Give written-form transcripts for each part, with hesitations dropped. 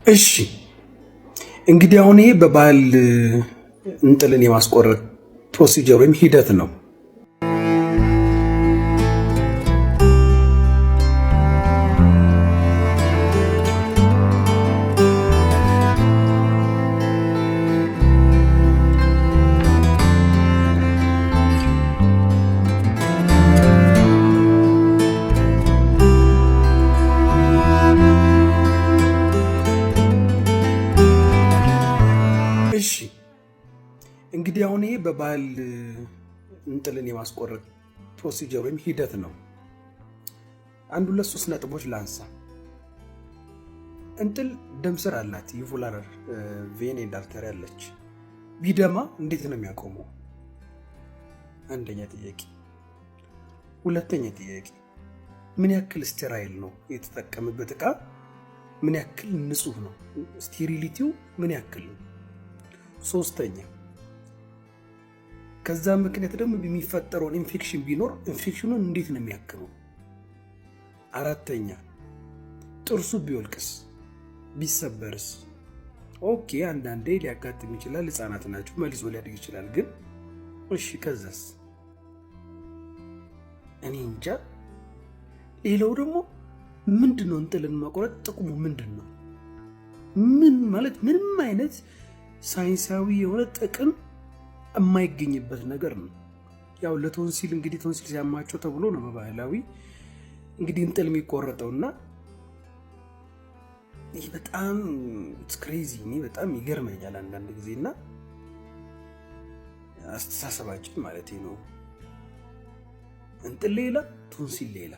እሺ እንግዲህ አሁን ይሄ በባህል እንጥልን የማስቆረጥ ፕሮሲጀር ወይም ሂደት ነው። እሺ እንግዲህ አሁን ይሄ በባህል እንጥልን የማስቆረጥ ፕሮሲጀር ወይም ሂደት ነው። አንድ ሁለት ሶስት ነጥቦች ላንሳ። እንጥል ደም ስር አላት፣ ዩvular ቬን ኤንድ አርተሪ አለች። ቢደማ እንዴት ነው የሚያቆመው? አንደኛ ጥያቄ። ሁለተኛ ጥያቄ፣ ምን ያክል ስቴራይል ነው የተጠቀመበት እቃ? ምን ያክል ንጹህ ነው? ስቴሪሊቲው ምን ያክል ነው? ሶስተኛ፣ ከዛ ምክንያት ደግሞ የሚፈጠረውን ኢንፌክሽን ቢኖር ኢንፌክሽኑን እንዴት ነው የሚያክመው? አራተኛ፣ ጥርሱ ቢወልቅስ ቢሰበርስ? ኦኬ አንዳንዴ ሊያጋጥም ይችላል፣ ህፃናት ናቸው፣ መልሶ ሊያድግ ይችላል። ግን እሺ ከዛስ? እኔ እንጃ። ሌላው ደግሞ ምንድነው እንጥልን መቁረጥ ጥቅሙ ምንድን ነው? ምን ማለት ምንም አይነት ሳይንሳዊ የሆነ ጥቅም የማይገኝበት ነገር ነው። ያው ለቶንሲል እንግዲህ ቶንሲል ሲያማቸው ተብሎ ነው በባህላዊ እንግዲህ እንጥል የሚቆረጠውና ይህ በጣም ክሬዚ እኔ በጣም ይገርመኛል አንዳንድ ጊዜና አስተሳሰባችን ማለት ነው። እንጥል ሌላ ቶንሲል ሌላ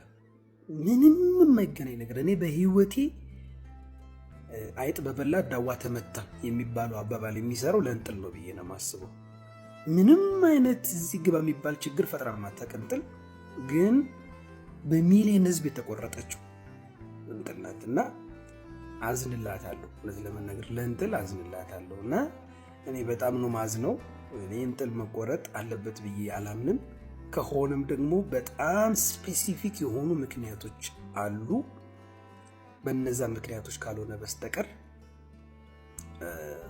ምንም የማይገናኝ ነገር። እኔ በህይወቴ አይጥ በበላ ዳዋ ተመታ የሚባለው አባባል የሚሰራው ለእንጥል ነው ብዬ ነው የማስበው። ምንም አይነት እዚህ ግባ የሚባል ችግር ፈጥራ ማታውቅ እንጥል ግን በሚሊዮን ህዝብ የተቆረጠችው እንጥል ናት እና አዝንላታለሁ። እውነት ለመናገር ለእንጥል አዝንላታለሁ እና እኔ በጣም ነው ማዝነው። እኔ እንጥል መቆረጥ አለበት ብዬ አላምንም። ከሆነም ደግሞ በጣም ስፔሲፊክ የሆኑ ምክንያቶች አሉ። በነዛ ምክንያቶች ካልሆነ በስተቀር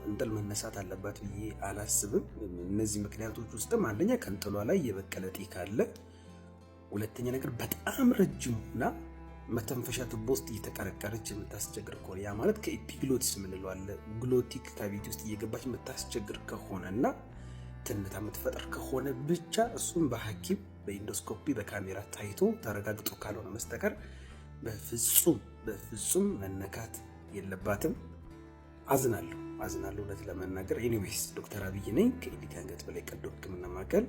እንጥል መነሳት አለባት ብዬ አላስብም። እነዚህ ምክንያቶች ውስጥም አንደኛ ከእንጥሏ ላይ የበቀለ ጢ ካለ፣ ሁለተኛ ነገር በጣም ረጅምና መተንፈሻ ቱቦ ውስጥ እየተቀረቀረች የምታስቸግር ከሆነ ያ ማለት ከኤፒግሎቲስ የምንለው አለ ግሎቲክ ካቪቲ ውስጥ እየገባች የምታስቸግር ከሆነና ትንታ የምትፈጥር ከሆነ ብቻ እሱም በሐኪም በኢንዶስኮፒ በካሜራ ታይቶ ተረጋግጦ ካልሆነ በስተቀር በፍጹም መነካት የለባትም። አዝናለሁ እውነት ለመናገር። ኤኒዌይስ ዶክተር አብይ ነኝ ከኤሊት አንገት በላይ ቀዶ ሕክምና ማዕከል።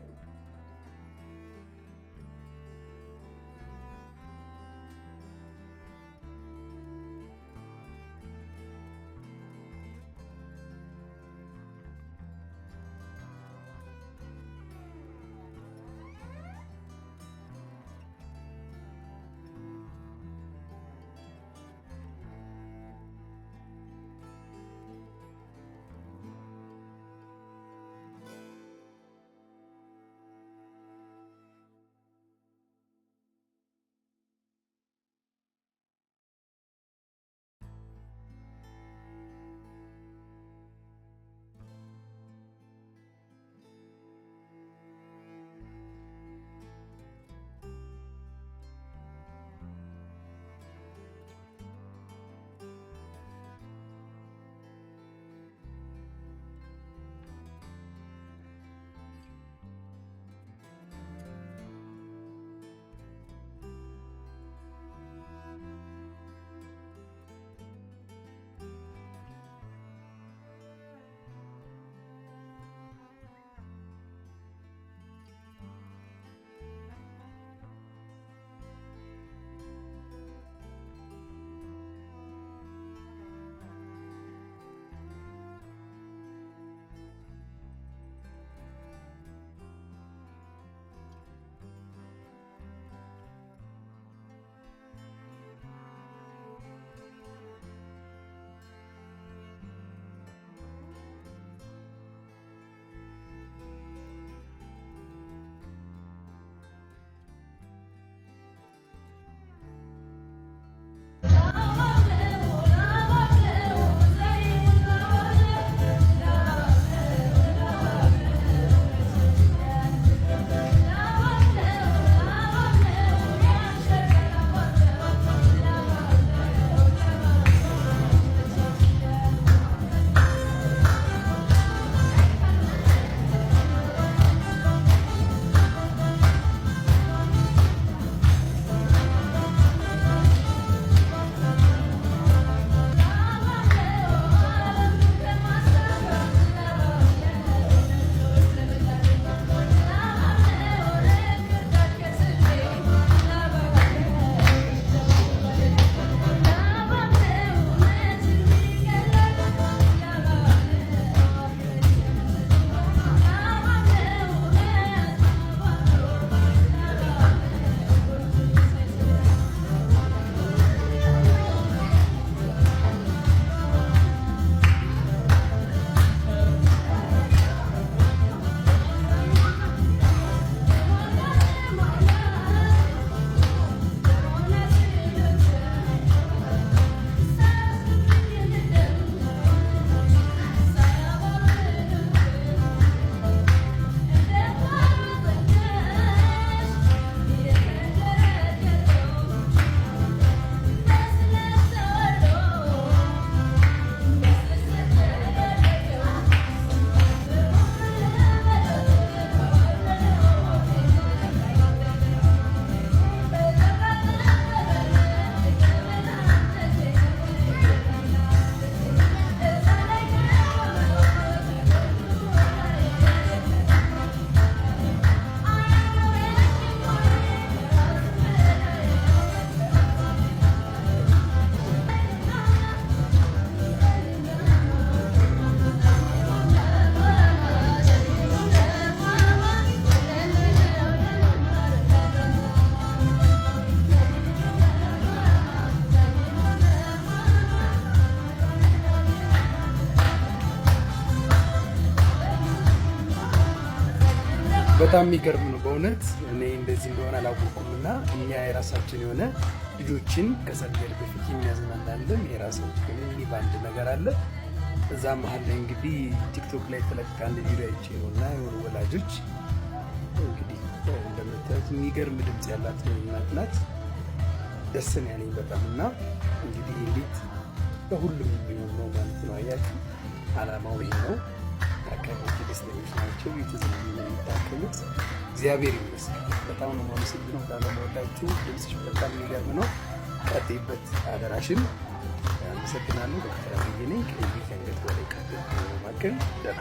በጣም የሚገርም ነው በእውነት እኔ እንደዚህ እንደሆነ አላወቅኩም። እና እኛ የራሳችን የሆነ ልጆችን ከሰርጀሪ በፊት የሚያዝናናልን የራሳችን ሚኒ ባንድ ነገር አለ። እዛ መሀል ላይ እንግዲህ ቲክቶክ ላይ ተለቃ አንድ ቪዲዮ አይቼ ነው እና የሆኑ ወላጆች እንግዲህ እንደምታዩት የሚገርም ድምፅ ያላት እናት ናት። ደስ ነው ያለኝ በጣም እና እንግዲህ እንዴት በሁሉም የሚሆን ነው ማለት ነው። አያችሁ አላማው ይሄ ነው። ታካሚዎች ደስተኞች ናቸው። የተዘሉ የሚታከሙት እግዚአብሔር ይመስገን። በጣም ነው የማመሰግነው። በጣም ወዳችሁ ድምፅሽ በጣም የሚገርም ነው። ቀጥይበት አደራሽን። አመሰግናለሁ። ዶክተር አብይ ነኝ ከኢቢሲ አንገት በላይ ቀጥታ ማከም ደህና